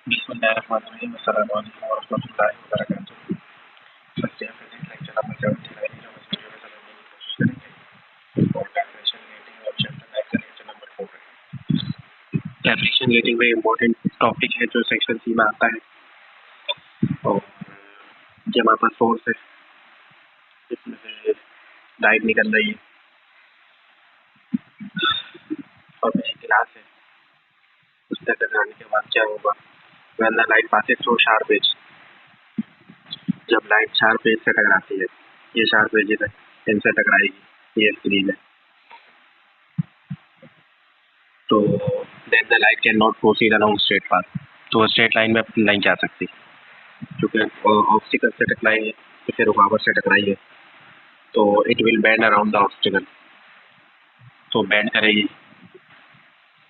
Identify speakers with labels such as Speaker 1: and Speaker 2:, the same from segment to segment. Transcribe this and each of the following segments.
Speaker 1: बिस्मिल्लाहिर्रहमानिर्रहीम अस्सलाम वालेकुम वरहमतुल्लाहि वबरकातुहू। First year physics lecture number 79 जो हम इस वीडियो में समझने की कोशिश करेंगे और डेफिनेशन रेटिंग और चैप्टर 9 का लेक्चर नंबर 4 है। डेफिनेशन रेटिंग में इम्पोर्टेंट टॉपिक है जो सेक्शन सी में आता है और ये हमारे पास सोर्स है, इसमें से लाइट निकल रही है और मेरी क्लास है। उससे टकराने के बाद क्या होगा? When the light passes through sharp edge, जब लाइट शार्प एज से टकराती है, ये शार्प एज है, इनसे टकराएगी, ये स्क्रीन है, तो then the light can not proceed along straight path, तो स्ट्रेट लाइन में नहीं जा सकती क्योंकि ऑब्स्टिकल से टकराई है, तो फिर रुकावट से टकराई है, तो it will bend around the obstacle, तो बेंड करेगी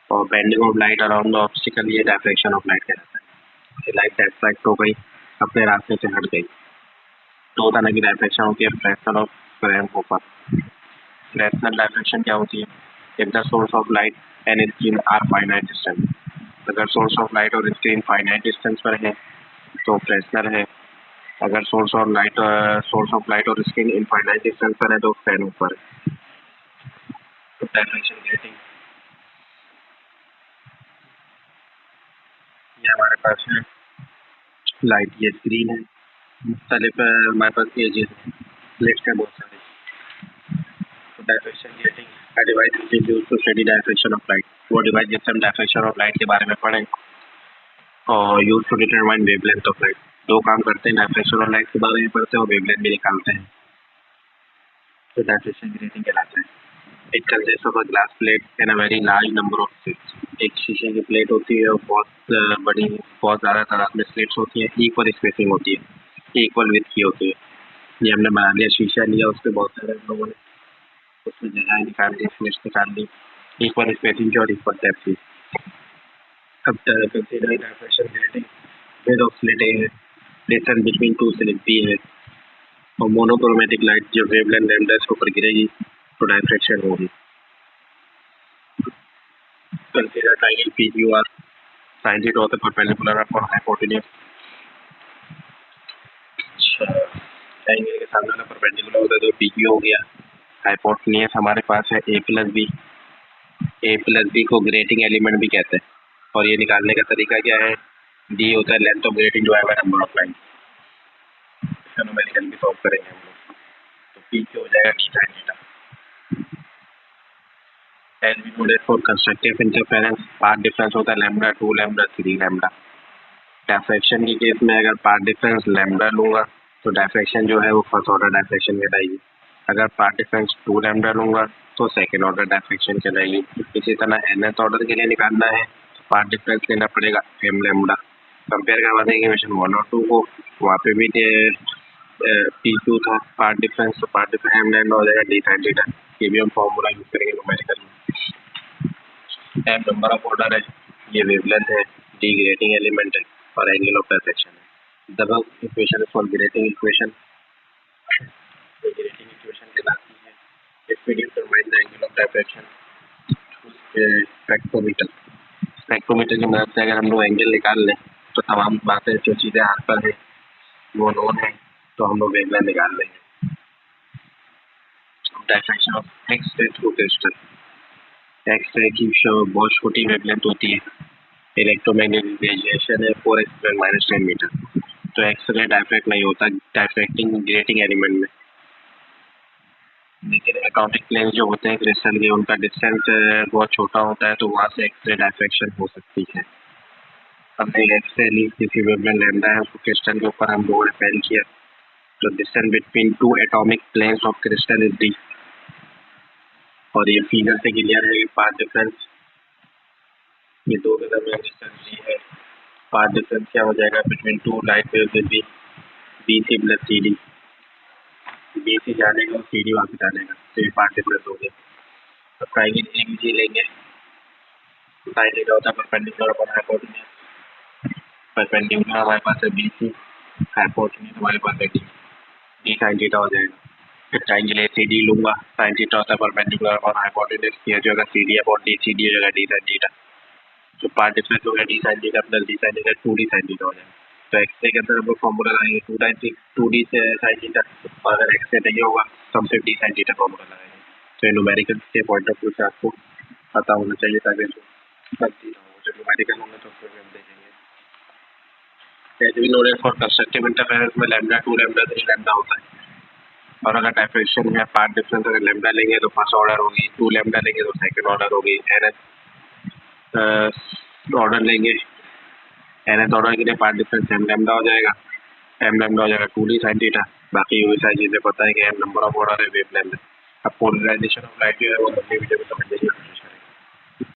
Speaker 1: और bending of light around the obstacle ये डायफ्रैक्शन ऑफ लाइट कहलाता है। लाइट डायफ्रैक्ट हो गई, अपने रास्ते से हट गई, दो तरह की डायफ्रैक्शन होती है, फ्रैक्शनल और फ्रैंक ओपन। फ्रैक्शनल डायफ्रैक्शन क्या होती है? If the source of light and screen are finite distance, अगर सोर्स ऑफ लाइट और स्क्रीन फाइनाइट डिस्टेंस पर है तो फ्रैक्शनल है, अगर सोर्स ऑफ लाइट और स्क्रीन इनफाइनाइट डिस्टेंस पर है तो फ्रैंक पर है। तो डायफ्रैक्शन ग्रेटिंग ये हमारे पास है, लाइट ये स्क्रीन है, मुख्तलिफ हमारे पास एजेस हैं, लेट्स है बहुत सारे। तो डायफ्रैक्शन ग्रेटिंग का device is used to study diffraction of light, वो डिवाइस जिससे हम डायफ्रैक्शन ऑफ लाइट के बारे में पढ़ें और use to determine wavelength of light. दो काम करते हैं, डायफ्रैक्शन ऑफ लाइट के बारे में पढ़ते हैं और वेवलेंथ भी निकालते हैं, तो डायफ्रैक्शन ग्रेटिंग कहलाता है। It consist of a glass plate and a very large number of slits, एक शीशे की प्लेट होती है और बहुत बड़ी, बहुत ज़्यादा तादाद में स्लिट्स होती है, इक्वल स्पेसिंग होती है, इक्वल विड्थ की होती है। ये हमने बना लिया, शीशा लिया, उस पर बहुत सारे लोगों ने उसमें जगह निकाल दी, स्लिट्स निकाल दी, इक्वल स्पेसिंग की और इक्वल डेप्थ की। अब consider diffraction grating width of slit a है, distance between two slit b है, और मोनोक्रोमेटिक लाइट जब वेवलेंथ लैम्डा इसके ऊपर गिरेगी तो डायफ्रैक्शन होगी। Consider triangle PQR, sine theta होता है परपेंडिकुलर और हाइपोटेन्यूज। ट्रायंगल के सामने वाला परपेंडिकुलर होता है तो PQ हो गया, हाइपोटेन्यूज हमारे पास है A प्लस बी को ग्रेटिंग एलिमेंट भी कहते हैं, और ये निकालने का तरीका क्या है? D होता है length of grating divided by number of line, numerical भी सॉल्व करेंगे हम लोग, तो PQ हो जाएगा D sine theta. As we noted for constructive interference path difference होता है लैम्डा 2 लैम्डा 3 लैम्डा। डायफ्रैक्शन के केस में अगर पाथ डिफरेंस लैम्डा लूँगा तो डायफ्रैक्शन जो है वो फर्स्ट ऑर्डर डायफ्रैक्शन कहलाएगी, अगर पाथ डिफरेंस 2 लैम्डा लूँगा तो सेकेंड ऑर्डर डायफ्रैक्शन कहलाएगी। इसी तरह nth ऑर्डर के लिए निकालना है तो पाथ डिफरेंस लेना पड़ेगा m लैम्डा। कंपेयर करवा देंगे इक्वेशन 1 और 2 को, वहाँ पे भी PQ था पाथ डिफरेंस, तो पाथ डिफरेंस m लैम्डा हो जाएगा d साइन थीटा। ये भी हम फॉर्मूला यूज करेंगे न्यूमेरिकल में। m नंबर ऑफ ऑर्डर है, ये वेवलेंथ है, d ग्रेटिंग एलिमेंट है और एंगल ऑफ डायफ्रैक्शन है। Double equation for grating equation, grating equation कहलाती है if we determine the angle of diffraction through spectrometer. Spectrometer की मदद से अगर हम लोग एंगल निकाल लें तो तमाम बातें जो चीज़ें हाथ पर हैं वो नोन है, तो हम लोग वेवलेंथ निकाल लेंगे। Diffraction of X-ray through crystal, X-ray की बहुत छोटी वेवलेंथ होती है, इलेक्ट्रोमैग्नेटिक रेडिएशन है 4x⁻10 मीटर, तो एक्सरे डायफ्रैक्ट नहीं होता डायफ्रैक्टिंग ग्रेटिंग एलिमेंट में, लेकिन एटॉमिक प्लेन जो होते हैं क्रिस्टल के उनका डिस्टेंस बहुत छोटा होता है, तो वहाँ से एक्सरे डायफ्रैक्शन हो सकती है। हमने एक्सरे ली, किसी वेवलेंथ लैम्डा है, उसको क्रिस्टल के ऊपर हम लोगों ने पेन किया, तो distance between two atomic planes of crystal is D, और ये फिगर से क्लियर है कि पाथ डिफरेंस ये दो के दरमियान डिस्टेंस डी है। पाथ डिफरेंस क्या हो जाएगा between two light waves will be BC plus CD, BC जानेगा और CD वापस आनेगा, तो ये पाथ डिफरेंस हो गया। तो ट्रायंगल ABC लेंगे, साइन थीटा होता है परपेंडिकुलर अपॉन हाइपोटेन्यूज, परपेंडिकुलर हमारे पास है BC, हाइपोटेन्यूज हमारे पास है D साइन थीटा हो जाएगा। फिर ट्रायंगल ACD लूंगा, साइन थीटा होता है परपेंडिकुलर अपॉन हाइपोटेन्यूज, ये जो अगर CD अपॉन CD हो जाएगा D साइन थीटा। जो पार्ट डिफरेंस हो गया D sine theta plus D sine theta 2d sine theta हो जाएगा। तो एक्सरे के अंदर हम लोग फॉर्मूला लगाएंगे 2d साइन थीटा, और अगर एक्सरे नहीं होगा तो हम सिर्फ डी साइन थीटा फॉर्मूला लगाएंगे। तो ये न्यूमेरिकल के पॉइंट ऑफ व्यू से आपको पता होना चाहिए ताकि गलती ना हो। जब न्यूमेरिकल होंगे तो फिर हम देखेंगे। As we noted for constructive interference में लैम्डा 2 लैम्डा 3 लैम्डा होता है, और अगर डायफ्रेक्शन है पार्ट डिफरेंस अगर लैम्डा लेंगे तो फर्स्ट ऑर्डर होगी, 2 लैम्डा लेंगे तो सेकंड ऑर्डर होगी, ऑर्डर लेंगे nth ऑर्डर के लिए पार्ट डिफरेंस m लैम्डा हो जाएगा, m लैम्डा हो जाएगा 2d sin थीटा। बाकी ये सारी चीजें पता है कि m नंबर ऑफ ऑर्डर है, वेव लेंथ है। अब पोलराइजेशन ऑफ लाइट जो है वो अगले वीडियो में समझ लीजिए।